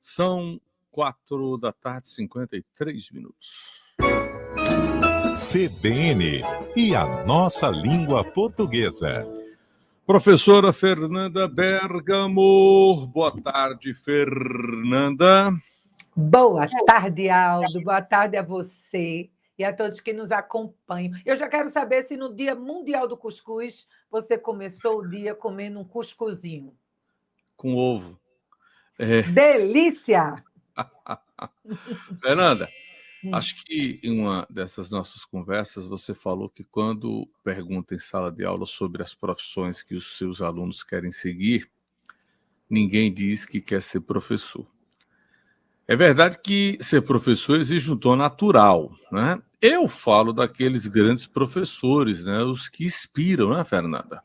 São 4h53. CBN e a nossa língua portuguesa. Professora Fernanda Bergamo. Boa tarde, Fernanda. Boa tarde, Aldo. Boa tarde a você e a todos que nos acompanham. Eu já quero saber se no Dia Mundial do Cuscuz você começou o dia comendo um cuscuzinho. Com ovo. Delícia! Fernanda, acho que em uma dessas nossas conversas você falou que quando pergunta em sala de aula sobre as profissões que os seus alunos querem seguir, ninguém diz que quer ser professor. É verdade que ser professor exige um dom natural, né? Eu falo daqueles grandes professores, né? Os que inspiram, né, Fernanda?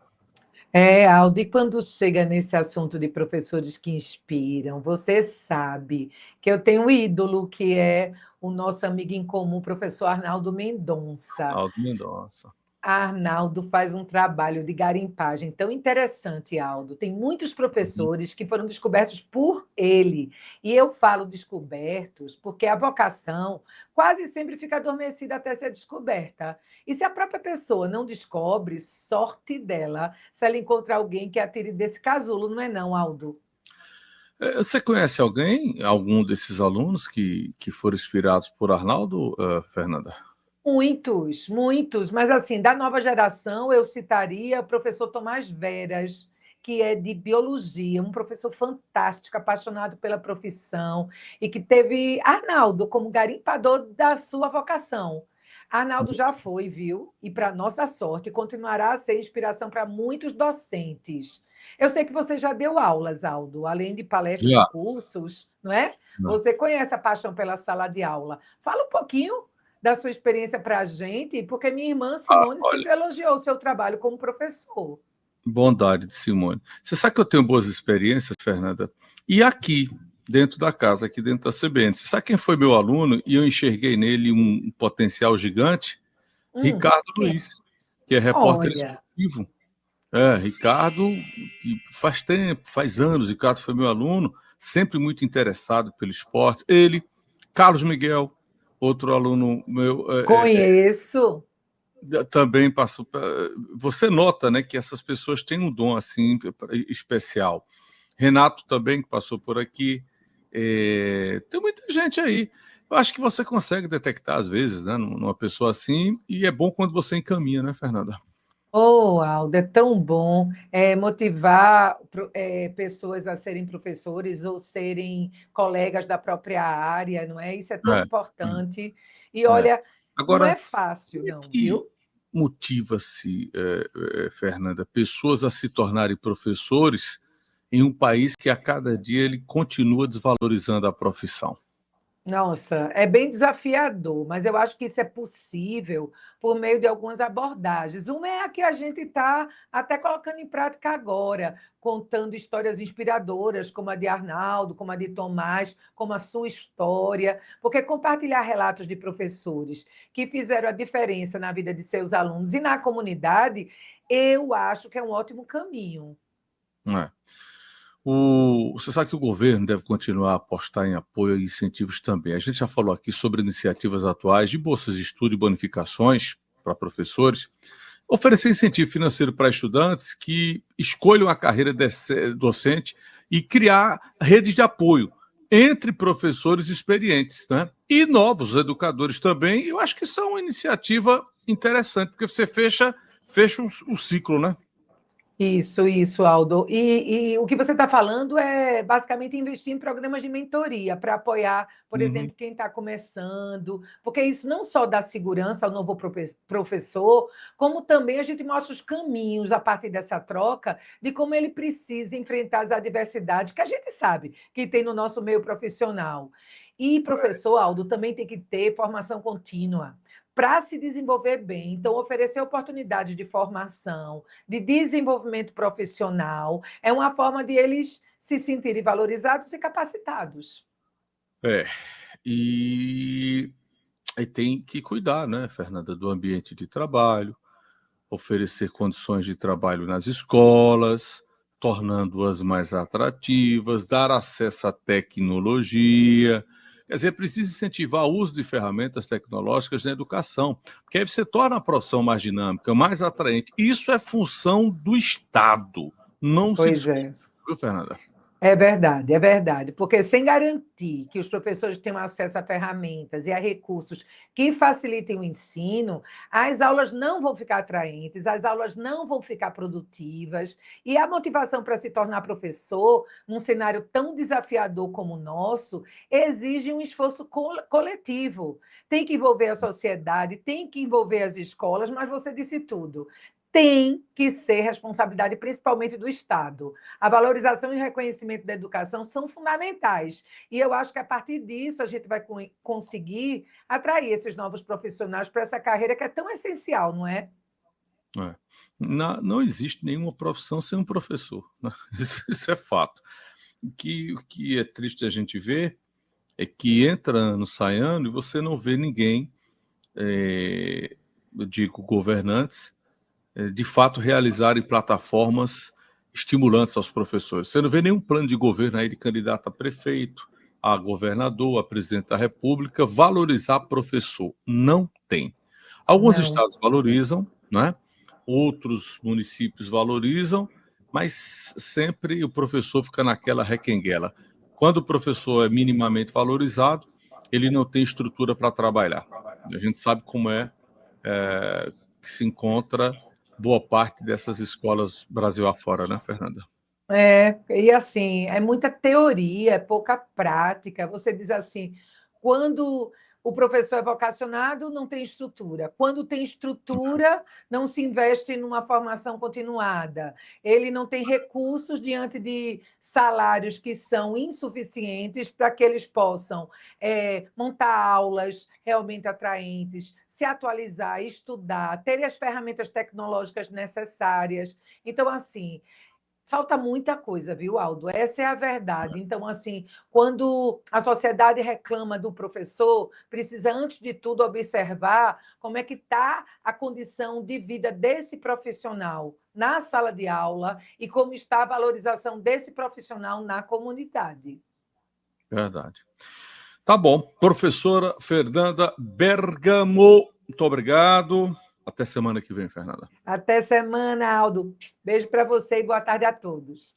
Aldo, e quando chega nesse assunto de professores que inspiram, você sabe que eu tenho um ídolo, que é o nosso amigo em comum, o professor Arnaldo Mendonça. Arnaldo Mendonça. Arnaldo faz um trabalho de garimpagem tão interessante, Aldo. Tem muitos professores que foram descobertos por ele. E eu falo descobertos porque a vocação quase sempre fica adormecida até ser descoberta. E se a própria pessoa não descobre, sorte dela se ela encontrar alguém que a tire desse casulo, não é não, Aldo? Você conhece algum desses alunos que foram inspirados por Arnaldo, Fernanda? Muitos, muitos, mas assim, da nova geração eu citaria o professor Tomás Veras, que é de biologia, um professor fantástico, apaixonado pela profissão e que teve Arnaldo como garimpador da sua vocação. Arnaldo já foi, viu? E para nossa sorte, continuará a ser inspiração para muitos docentes. Eu sei que você já deu aulas, Aldo, além de palestras Já. e cursos, não é? Você conhece a paixão pela sala de aula. Fala um pouquinho da sua experiência para a gente, porque minha irmã Simone sempre elogiou o seu trabalho como professor. Bondade de Simone. Você sabe que eu tenho boas experiências, Fernanda? E aqui, dentro da casa, aqui dentro da CBN, você sabe quem foi meu aluno e eu enxerguei nele um potencial gigante? Ricardo Luiz, que é repórter esportivo. Ricardo, que faz tempo, faz anos, Ricardo foi meu aluno, sempre muito interessado pelo esporte. Ele, Carlos Miguel, outro aluno meu. Conheço. Também passou. Você nota, né, que essas pessoas têm um dom assim especial. Renato também, que passou por aqui. Tem muita gente aí. Eu acho que você consegue detectar, às vezes, né, numa pessoa assim, e é bom quando você encaminha, né, Fernanda? Aldo, é tão bom motivar pessoas a serem professores ou serem colegas da própria área, não é? Isso é tão importante. E olha, agora, não é fácil, não, viu? Motiva-se, Fernanda, pessoas a se tornarem professores em um país que a cada dia ele continua desvalorizando a profissão? Nossa, é bem desafiador, mas eu acho que isso é possível por meio de algumas abordagens. Uma é a que a gente está até colocando em prática agora, contando histórias inspiradoras, como a de Arnaldo, como a de Tomás, como a sua história, porque compartilhar relatos de professores que fizeram a diferença na vida de seus alunos e na comunidade, eu acho que é um ótimo caminho. Você sabe que o governo deve continuar a apostar em apoio e incentivos também. A gente já falou aqui sobre iniciativas atuais de bolsas de estudo e bonificações para professores, oferecer incentivo financeiro para estudantes que escolham a carreira docente e criar redes de apoio entre professores experientes, né? E novos educadores também. Eu acho que isso é uma iniciativa interessante, porque você fecha o ciclo, né? Isso, Aldo. E o que você está falando é basicamente investir em programas de mentoria para apoiar, por exemplo, quem está começando, porque isso não só dá segurança ao novo professor, como também a gente mostra os caminhos a partir dessa troca de como ele precisa enfrentar as adversidades que a gente sabe que tem no nosso meio profissional. E professor, Aldo, também tem que ter formação contínua para se desenvolver bem. Então, oferecer oportunidades de formação, de desenvolvimento profissional, é uma forma de eles se sentirem valorizados e capacitados. E aí tem que cuidar, né, Fernanda, do ambiente de trabalho, oferecer condições de trabalho nas escolas, tornando-as mais atrativas, dar acesso à tecnologia. Quer dizer, precisa incentivar o uso de ferramentas tecnológicas na educação, porque aí você torna a profissão mais dinâmica, mais atraente. Isso é função do Estado, não se Pois discute, é. viu, Fernanda? É verdade, porque sem garantir que os professores tenham acesso a ferramentas e a recursos que facilitem o ensino, as aulas não vão ficar atraentes, as aulas não vão ficar produtivas, e a motivação para se tornar professor, num cenário tão desafiador como o nosso, exige um esforço coletivo. Tem que envolver a sociedade, tem que envolver as escolas, mas você disse tudo. Tem que ser responsabilidade principalmente do Estado. A valorização e o reconhecimento da educação são fundamentais. E eu acho que, a partir disso, a gente vai conseguir atrair esses novos profissionais para essa carreira que é tão essencial, não é? É. Não existe nenhuma profissão sem um professor, né? Isso é fato. O que é triste a gente ver é que entra ano, sai ano, e você não vê ninguém, eu digo governantes, de fato realizarem plataformas estimulantes aos professores. Você não vê nenhum plano de governo aí de candidato a prefeito, a governador, a presidente da República, valorizar professor. Não tem. Alguns Não. estados valorizam, né? Outros municípios valorizam, mas sempre o professor fica naquela requenguela. Quando o professor é minimamente valorizado, ele não tem estrutura para trabalhar. A gente sabe como que se encontra boa parte dessas escolas Brasil afora, né, Fernanda? E assim, é muita teoria, é pouca prática. Você diz assim, quando o professor é vocacionado, não tem estrutura. Quando tem estrutura, não se investe numa formação continuada. Ele não tem recursos diante de salários que são insuficientes para que eles possam montar aulas realmente atraentes, se atualizar, estudar, ter as ferramentas tecnológicas necessárias. Então, assim, falta muita coisa, viu, Aldo? Essa é a verdade. Então, assim, quando a sociedade reclama do professor, precisa, antes de tudo, observar como é que está a condição de vida desse profissional na sala de aula e como está a valorização desse profissional na comunidade. Verdade. Tá bom. Professora Fernanda Bergamo, muito obrigado. Até semana que vem, Fernanda. Até semana, Aldo. Beijo para você e boa tarde a todos.